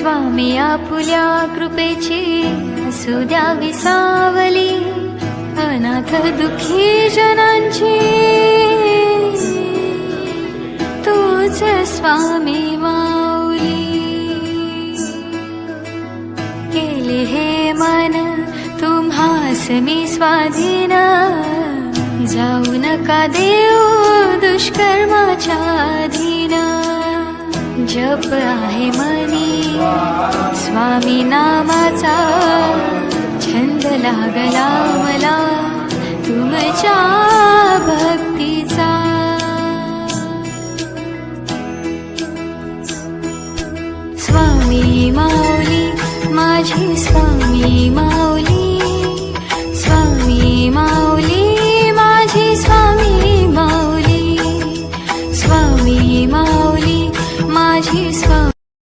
स्वामी आपुल्या कृपेची असू द्यावी सावली अनाथ दुःखी जनांची तूच स्वामी माऊली केले हे मन तुम्हास मी स्वाधीन जाऊ नका देऊ दुष्कर्माच्या अधीन जप आहे मनी स्वामी नामाचा छंद लागला मला तुमच्या भक्तीचा स्वामी माऊली माझी स्वामी माऊली